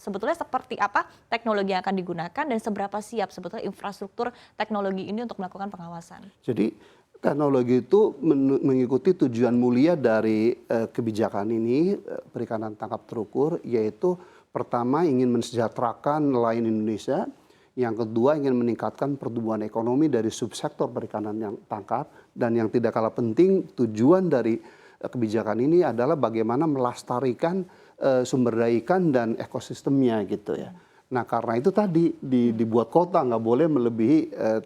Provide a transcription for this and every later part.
sebetulnya seperti apa teknologi yang akan digunakan dan seberapa siap sebetulnya infrastruktur teknologi ini untuk melakukan pengawasan? Jadi teknologi itu mengikuti tujuan mulia dari kebijakan ini, perikanan tangkap terukur, yaitu pertama ingin mensejahterakan nelayan Indonesia, yang kedua ingin meningkatkan pertumbuhan ekonomi dari subsektor perikanan yang tangkap, dan yang tidak kalah penting tujuan dari kebijakan ini adalah bagaimana melestarikan sumber daya ikan dan ekosistemnya gitu ya. Nah karena itu tadi dibuat kota nggak boleh melebihi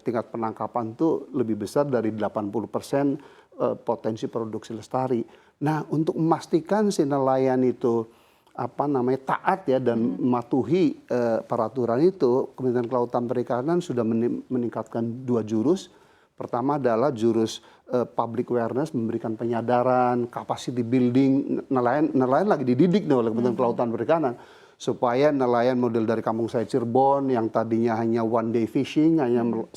tingkat penangkapan itu lebih besar dari 80% potensi produksi lestari. Nah untuk memastikan si nelayan itu taat ya dan mematuhi peraturan itu, Kementerian Kelautan Perikanan sudah meningkatkan 2 jurus. Pertama adalah jurus public awareness, memberikan penyadaran, capacity building, nelayan lagi dididik nih oleh Kementerian Kelautan Perikanan supaya nelayan model dari kampung saya Cirebon yang tadinya hanya one day fishing, hanya 1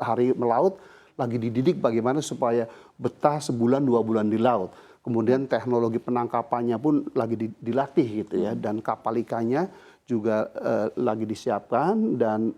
hari melaut, lagi dididik bagaimana supaya betah sebulan 2 bulan di laut. Kemudian teknologi penangkapannya pun lagi dilatih gitu ya, dan kapal ikannya juga lagi disiapkan dan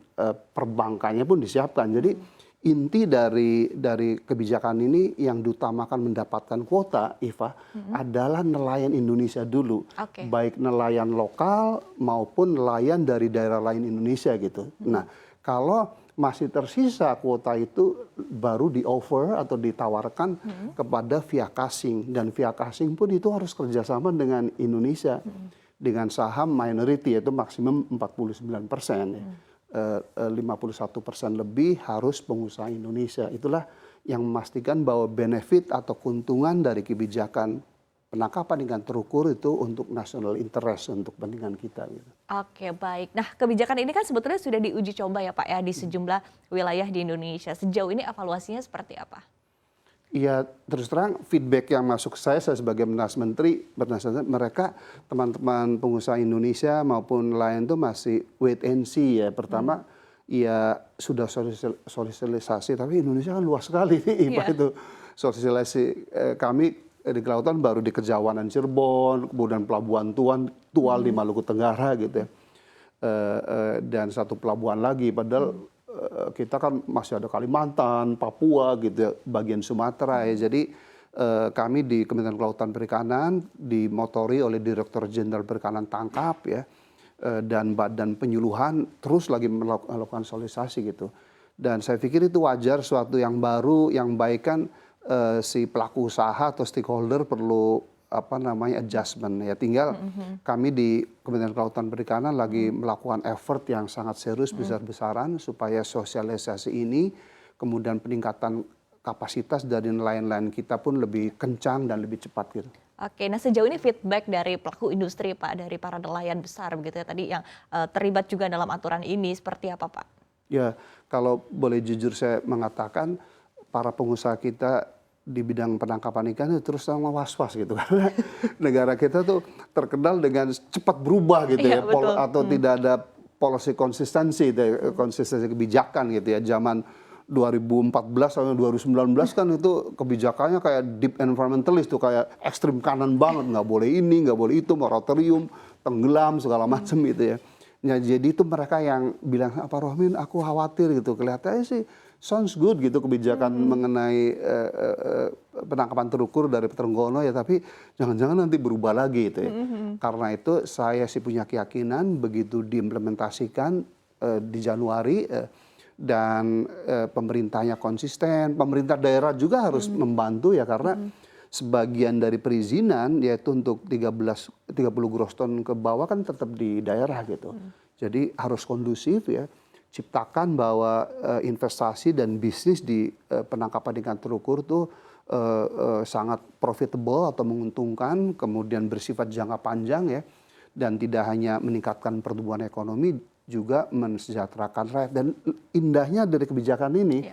perbankannya pun disiapkan. Jadi inti dari kebijakan ini yang diutamakan mendapatkan kuota, Iva, adalah nelayan Indonesia dulu. Baik nelayan lokal maupun nelayan dari daerah lain Indonesia gitu. Nah, kalau masih tersisa kuota itu baru di-offer atau ditawarkan kepada pihak asing. Dan pihak asing pun itu harus kerjasama dengan Indonesia. Dengan saham minority yaitu maksimum 49%. 51% lebih harus pengusaha Indonesia. Itulah yang memastikan bahwa benefit atau keuntungan dari kebijakan penangkapan ikan terukur itu untuk national interest, untuk kepentingan kita. Gitu. Oke, baik. Nah, kebijakan ini kan sebetulnya sudah diuji coba ya Pak ya di sejumlah wilayah di Indonesia. Sejauh ini evaluasinya seperti apa? Ya terus terang feedback yang masuk saya sebagai Menas Menteri, mereka teman-teman pengusaha Indonesia maupun nelayan itu masih wait and see ya. Pertama ya sudah sosialisasi, tapi Indonesia kan luas sekali nih itu. Sosialisasi kami di kelautan baru di Kejawanan Cirebon, kemudian Pelabuhan Tual di Maluku Tenggara gitu ya. Dan 1 pelabuhan lagi, padahal kita kan masih ada Kalimantan, Papua gitu ya, bagian Sumatera ya. Jadi kami di Kementerian Kelautan Perikanan dimotori oleh Direktur Jenderal Perikanan Tangkap ya, dan Badan Penyuluhan terus lagi melakukan sosialisasi gitu. Dan saya pikir itu wajar, suatu yang baru, yang baik kan si pelaku usaha atau stakeholder perlu adjustment ya. Tinggal kami di Kementerian Kelautan Perikanan lagi melakukan effort yang sangat serius besar-besaran supaya sosialisasi ini kemudian peningkatan kapasitas dari nelayan-nelayan kita pun lebih kencang dan lebih cepat gitu. Oke, nah sejauh ini feedback dari pelaku industri Pak, dari para nelayan besar begitu ya tadi yang terlibat juga dalam aturan ini seperti apa Pak? Ya, kalau boleh jujur saya mengatakan para pengusaha kita di bidang penangkapan ikan itu terus sama was-was gitu karena negara kita tuh terkenal dengan cepat berubah gitu ya, atau tidak ada policy konsistensi kebijakan gitu ya. Zaman 2014 sampai 2019 kan itu kebijakannya kayak deep environmentalist tuh, kayak ekstrim kanan banget, nggak boleh ini, nggak boleh itu, moratorium, tenggelam segala macam gitu ya. Ya jadi itu mereka yang bilang, Pak Rohmin aku khawatir gitu, kelihatannya sih sounds good gitu kebijakan mengenai penangkapan terukur dari Trenggono ya, tapi jangan-jangan nanti berubah lagi gitu ya. Karena itu saya sih punya keyakinan begitu diimplementasikan di Januari dan pemerintahnya konsisten, pemerintah daerah juga harus membantu ya, karena sebagian dari perizinan yaitu untuk 30 gross ton ke bawah kan tetap di daerah gitu. Jadi harus kondusif ya. Ciptakan bahwa investasi dan bisnis di penangkapan ikan terukur itu sangat profitable atau menguntungkan, kemudian bersifat jangka panjang ya, dan tidak hanya meningkatkan pertumbuhan ekonomi, juga mensejahterakan rakyat. Dan indahnya dari kebijakan ini,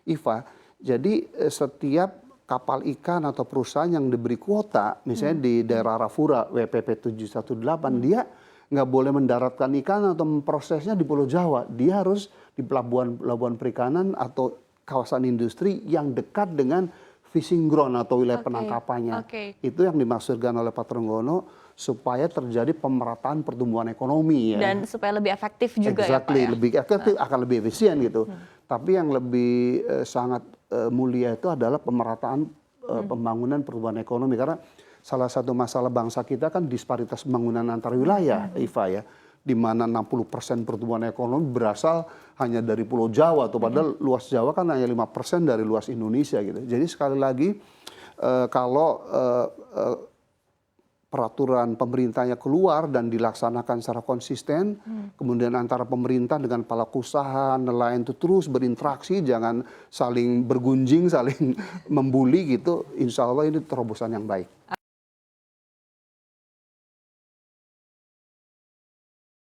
Iva, jadi setiap kapal ikan atau perusahaan yang diberi kuota, misalnya di daerah Arafura, WPP 718, dia nggak boleh mendaratkan ikan atau memprosesnya di Pulau Jawa. Dia harus di pelabuhan perikanan atau kawasan industri yang dekat dengan fishing ground atau wilayah penangkapannya. Itu yang dimaksudkan oleh Pak Trenggono supaya terjadi pemerataan pertumbuhan ekonomi ya. Dan supaya lebih efektif juga ya Pak ya. Lebih efektif, akan lebih efisien gitu. Tapi yang lebih sangat mulia itu adalah pemerataan pembangunan pertumbuhan ekonomi, karena salah satu masalah bangsa kita kan disparitas pembangunan antar wilayah, Iva ya, di mana 60% pertumbuhan ekonomi berasal hanya dari Pulau Jawa, atau padahal luas Jawa kan hanya 5% dari luas Indonesia gitu. Jadi sekali lagi kalau peraturan pemerintahnya keluar dan dilaksanakan secara konsisten, kemudian antara pemerintah dengan pelaku usaha, nelayan itu terus berinteraksi, jangan saling bergunjing, saling membuli gitu, insya Allah ini terobosan yang baik.